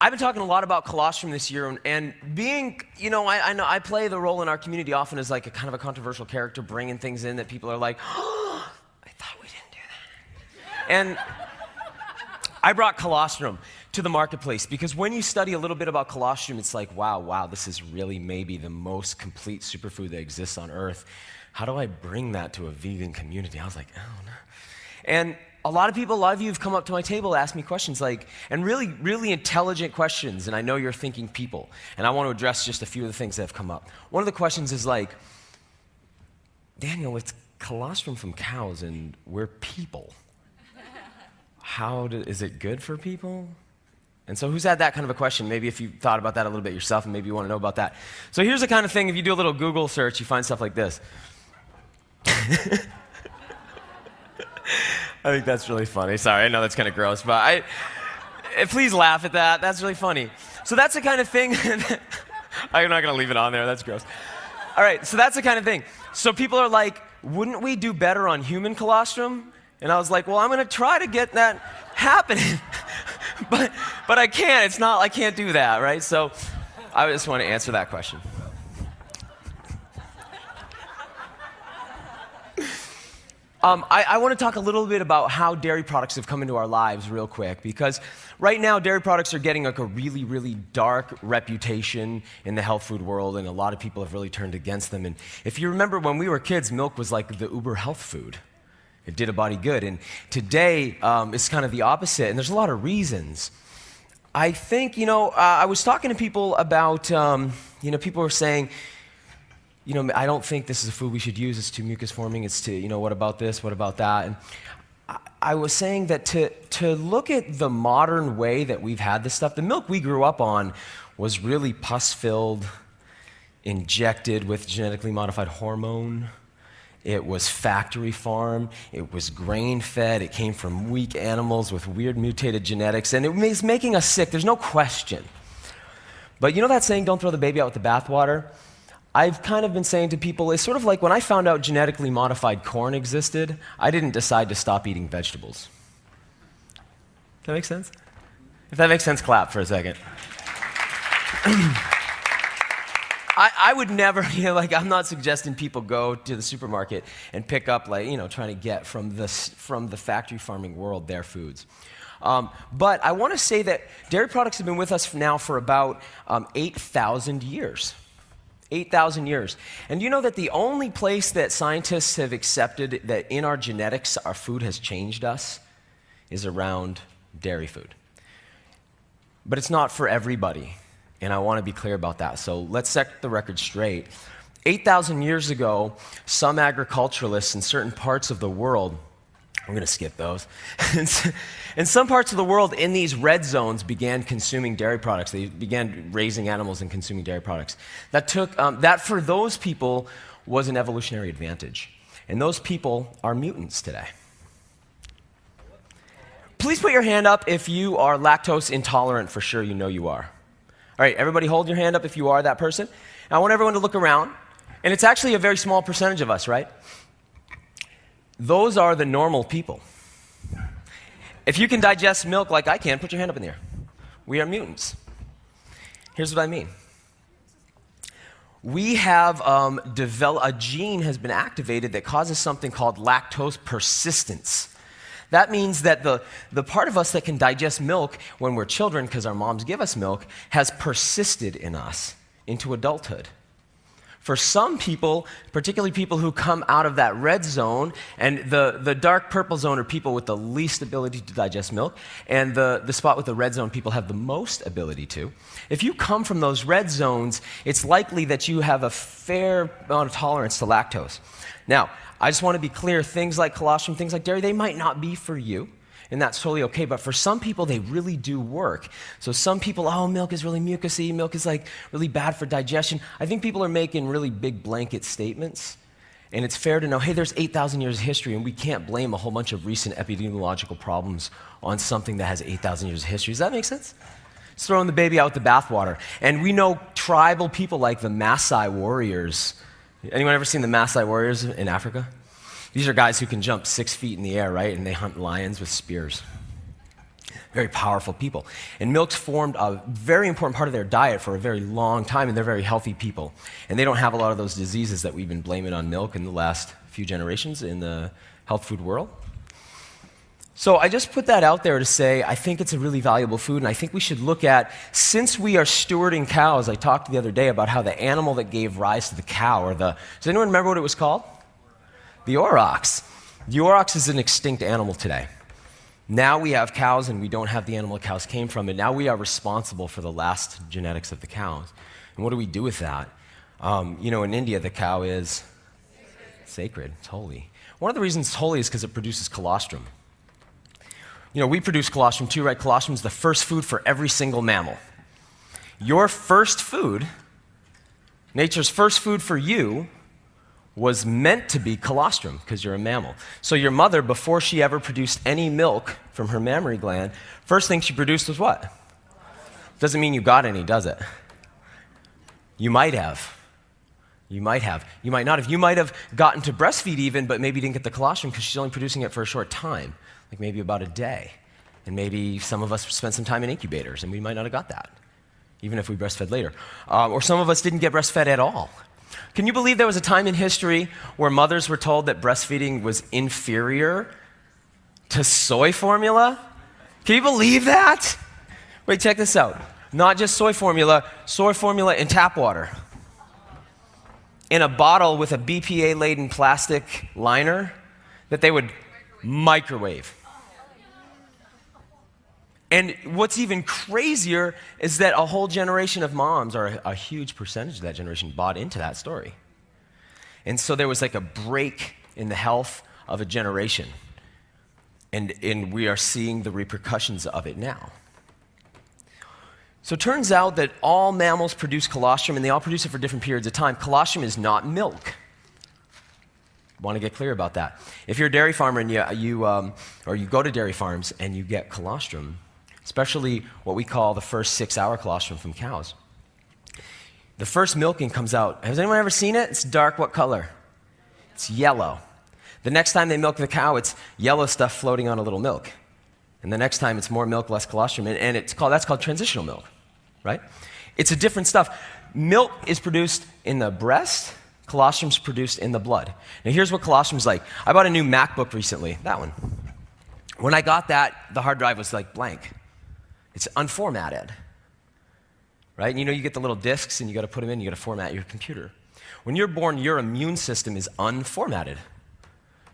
I've been talking a lot about colostrum this year, and being, I know I play the role in our community often as like a kind of a controversial character, bringing things in that people are like, oh, I thought we didn't do that. And I brought colostrum to the marketplace because when you study a little bit about colostrum, it's like, wow, this is really maybe the most complete superfood that exists on Earth. How do I bring that to a vegan community? I was like, oh no. And a lot of you have come up to my table to ask me questions like, and really, really intelligent questions, and I know you're thinking people, and I want to address just a few of the things that have come up. One of the questions is like, Daniel, it's colostrum from cows, and we're people. Is it good for people? And so who's had that kind of a question? Maybe if you thought about that a little bit yourself, and maybe you want to know about that. So here's the kind of thing, if you do a little Google search, you find stuff like this. I think that's really funny. Sorry, I know that's kind of gross, but please laugh at that. That's really funny. So that's the kind of thing. I'm not going to leave it on there. That's gross. All right, so that's the kind of thing. So people are like, wouldn't we do better on human colostrum? And I was like, well, I'm going to try to get that happening. but I can't. I can't do that, right? So I just want to answer that question. I want to talk a little bit about how dairy products have come into our lives real quick, because right now dairy products are getting like a really, really dark reputation in the health food world, and a lot of people have really turned against them. And if you remember when we were kids, milk was like the uber health food. It did a body good. And today, it's kind of the opposite, and there's a lot of reasons. I think, I was talking to people about, people were saying, I don't think this is a food we should use. It's too mucus forming. It's too, what about this? What about that? And I was saying that to look at the modern way that we've had this stuff, the milk we grew up on was really pus-filled, injected with genetically modified hormone. It was factory farm. It was grain-fed. It came from weak animals with weird mutated genetics, and it was making us sick. There's no question. But you know that saying, don't throw the baby out with the bathwater? I've kind of been saying to people, it's sort of like when I found out genetically modified corn existed, I didn't decide to stop eating vegetables. Does that make sense? If that makes sense, clap for a second. I would never, I'm not suggesting people go to the supermarket and pick up, trying to get from the factory farming world their foods. But I want to say that dairy products have been with us now for about 8,000 years. 8,000 years. And you know that the only place that scientists have accepted that in our genetics our food has changed us is around dairy food. But it's not for everybody, and I want to be clear about that. So let's set the record straight. 8,000 years ago, some agriculturalists in certain parts of the world, we're going to skip those. In some parts of the world, in these red zones, began consuming dairy products. They began raising animals and consuming dairy products. That for those people was an evolutionary advantage. And those people are mutants today. Please put your hand up if you are lactose intolerant. For sure, you know you are. All right, everybody hold your hand up if you are that person. And I want everyone to look around. And it's actually a very small percentage of us, right? Those are the normal people. If you can digest milk like I can, put your hand up in the air. We are mutants. Here's what I mean. We have a gene has been activated that causes something called lactose persistence. That means that the part of us that can digest milk when we're children, because our moms give us milk, has persisted in us into adulthood. For some people, particularly people who come out of that red zone, and the dark purple zone are people with the least ability to digest milk, and the spot with the red zone, people have the most ability to. If you come from those red zones, it's likely that you have a fair amount of tolerance to lactose. Now, I just want to be clear, things like colostrum, things like dairy, they might not be for you. And that's totally okay, but for some people, they really do work. So some people, milk is really mucousy, milk is like really bad for digestion. I think people are making really big blanket statements, and it's fair to know, hey, there's 8,000 years of history, and we can't blame a whole bunch of recent epidemiological problems on something that has 8,000 years of history. Does that make sense? It's throwing the baby out with the bathwater. And we know tribal people like the Maasai warriors. Anyone ever seen the Maasai warriors in Africa? These are guys who can jump 6 feet in the air, right? And they hunt lions with spears. very powerful people. And milk's formed a very important part of their diet for a very long time, and they're very healthy people. And they don't have a lot of those diseases that we've been blaming on milk in the last few generations in the health food world. So I just put that out there to say I think it's a really valuable food, and I think we should look at, since we are stewarding cows, I talked the other day about how the animal that gave rise to the cow, does anyone remember what it was called? The aurochs. The aurochs is an extinct animal today. Now we have cows, and we don't have the animal cows came from, and now we are responsible for the last genetics of the cows. And what do we do with that? In India, the cow is sacred. It's holy. One of the reasons it's holy is because it produces colostrum. We produce colostrum too, right? Colostrum is the first food for every single mammal. Your first food, nature's first food for you, was meant to be colostrum because you're a mammal. So your mother, before she ever produced any milk from her mammary gland, first thing she produced was what? Doesn't mean you got any, does it? You might have. You might have. You might not have. You might have gotten to breastfeed even, but maybe didn't get the colostrum because she's only producing it for a short time, like maybe about a day. And maybe some of us spent some time in incubators, and we might not have got that, even if we breastfed later. Or some of us didn't get breastfed at all. Can you believe there was a time in history where mothers were told that breastfeeding was inferior to soy formula? Can you believe that? Wait, check this out. Not just soy formula in tap water. In a bottle with a BPA-laden plastic liner that they would microwave. And what's even crazier is that a whole generation of moms, or a huge percentage of that generation, bought into that story. And so there was like a break in the health of a generation. And we are seeing the repercussions of it now. So it turns out that all mammals produce colostrum, and they all produce it for different periods of time. Colostrum is not milk. I want to get clear about that. If you're a dairy farmer and you go to dairy farms and you get colostrum, especially what we call the first 6-hour colostrum from cows, the first milking comes out. Has anyone ever seen it? It's dark. What color? It's yellow. The next time they milk the cow, it's yellow stuff floating on a little milk. And the next time, it's more milk, less colostrum, and that's called transitional milk, right? It's a different stuff. Milk is produced in the breast. Colostrum's produced in the blood. Now, here's what colostrum's like. I bought a new MacBook recently, that one. When I got that, the hard drive was like blank. It's unformatted, right? And you get the little discs, and you got to put them in, you got to format your computer. When you're born, your immune system is unformatted.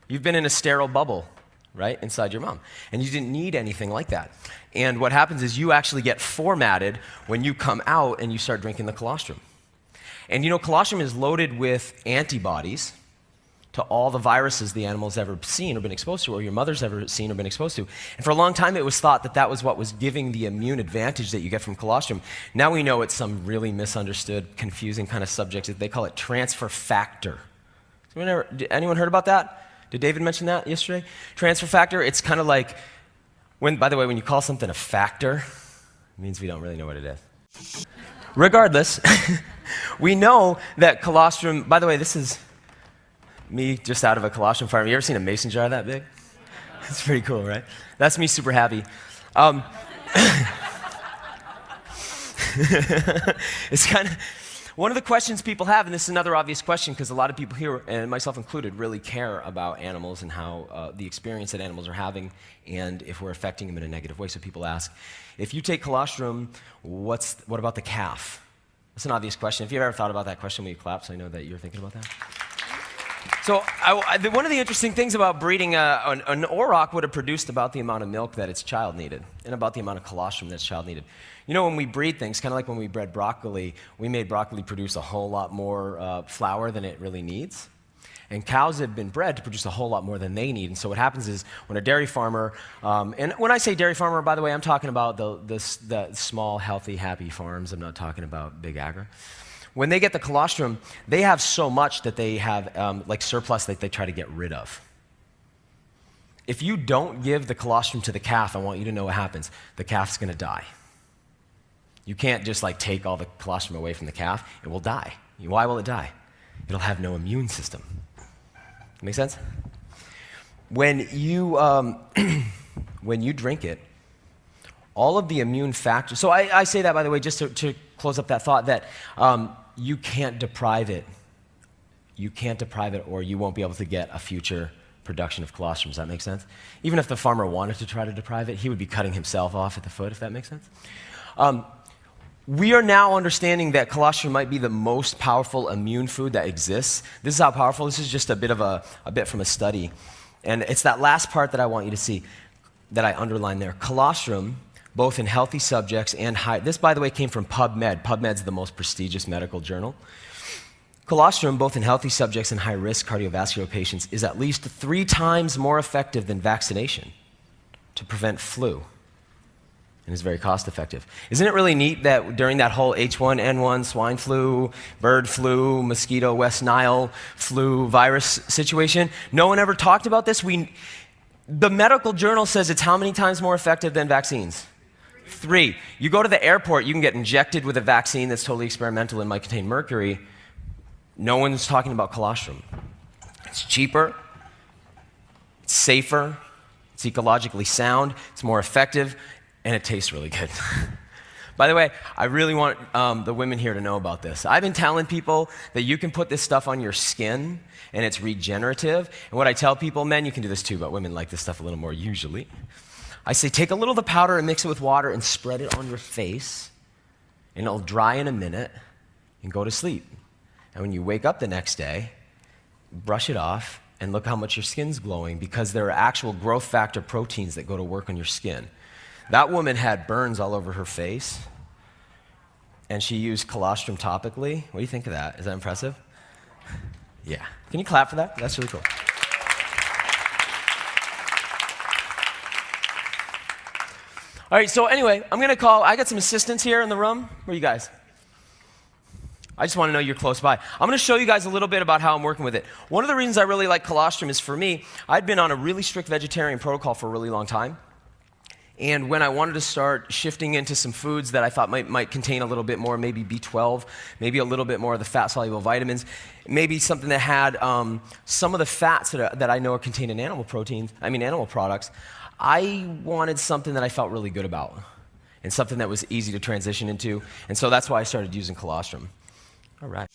You've been in a sterile bubble, right, inside your mom. And you didn't need anything like that. And what happens is you actually get formatted when you come out and you start drinking the colostrum. And colostrum is loaded with antibodies to all the viruses the animal's ever seen or been exposed to, or your mother's ever seen or been exposed to. And for a long time, it was thought that that was what was giving the immune advantage that you get from colostrum. Now we know it's some really misunderstood, confusing kind of subject. They call it transfer factor. Anyone heard about that? Did David mention that yesterday? Transfer factor, it's kind of like, by the way, when you call something a factor, it means we don't really know what it is. Regardless, we know that colostrum, by the way, this is me just out of a colostrum farm. You ever seen a mason jar that big? It's pretty cool, right? That's me super happy. It's kind of, one of the questions people have, and this is another obvious question because a lot of people here, and myself included, really care about animals and how the experience that animals are having and if we're affecting them in a negative way. So people ask, if you take colostrum, what about the calf? That's an obvious question. If you've ever thought about that question, will you clap so I know that you're thinking about that? So one of the interesting things about breeding an auroch would have produced about the amount of milk that its child needed and about the amount of colostrum that its child needed. When we breed things, kind of like when we bred broccoli, we made broccoli produce a whole lot more flour than it really needs. And cows have been bred to produce a whole lot more than they need. And so what happens is when a dairy farmer, and when I say dairy farmer, by the way, I'm talking about the small, healthy, happy farms. I'm not talking about big agri. When they get the colostrum, they have so much that they have like surplus that they try to get rid of. If you don't give the colostrum to the calf, I want you to know what happens. The calf's going to die. You can't just take all the colostrum away from the calf. It will die. Why will it die? It'll have no immune system. Make sense? When you drink it, all of the immune factors. So I say that, by the way, just to close up that thought, that you can't deprive it. You can't deprive it, or you won't be able to get a future production of colostrum. Does that make sense? Even if the farmer wanted to try to deprive it, he would be cutting himself off at the foot, if that makes sense. We are now understanding that colostrum might be the most powerful immune food that exists. This is how powerful. This is just a bit from a study. And it's that last part that I want you to see, that I underlined there. Colostrum, both in healthy subjects and high, this, by the way, came from PubMed. PubMed's the most prestigious medical journal. Colostrum, both in healthy subjects and high-risk cardiovascular patients, is at least 3 times more effective than vaccination to prevent flu, and is very cost-effective. Isn't it really neat that during that whole H1N1 swine flu, bird flu, mosquito West Nile flu virus situation, no one ever talked about this? The medical journal says it's how many times more effective than vaccines? 3. You go to the airport, you can get injected with a vaccine that's totally experimental and might contain mercury. No one's talking about colostrum. It's cheaper, it's safer, it's ecologically sound, it's more effective, and it tastes really good. By the way, I really want the women here to know about this. I've been telling people that you can put this stuff on your skin, and it's regenerative. And what I tell people, men, you can do this too, but women like this stuff a little more usually. I say, take a little of the powder and mix it with water and spread it on your face, and it'll dry in a minute, and go to sleep. And when you wake up the next day, brush it off, and look how much your skin's glowing, because there are actual growth factor proteins that go to work on your skin. That woman had burns all over her face, and she used colostrum topically. What do you think of that? Is that impressive? Yeah. Can you clap for that? That's really cool. All right, so anyway, I got some assistants here in the room. Where are you guys? I just want to know you're close by. I'm going to show you guys a little bit about how I'm working with it. One of the reasons I really like colostrum is, for me, I'd been on a really strict vegetarian protocol for a really long time. And when I wanted to start shifting into some foods that I thought might contain a little bit more, maybe B12, maybe a little bit more of the fat-soluble vitamins, maybe something that had some of the fats that I know are contained in animal products, I wanted something that I felt really good about, and something that was easy to transition into. And so that's why I started using colostrum. All right.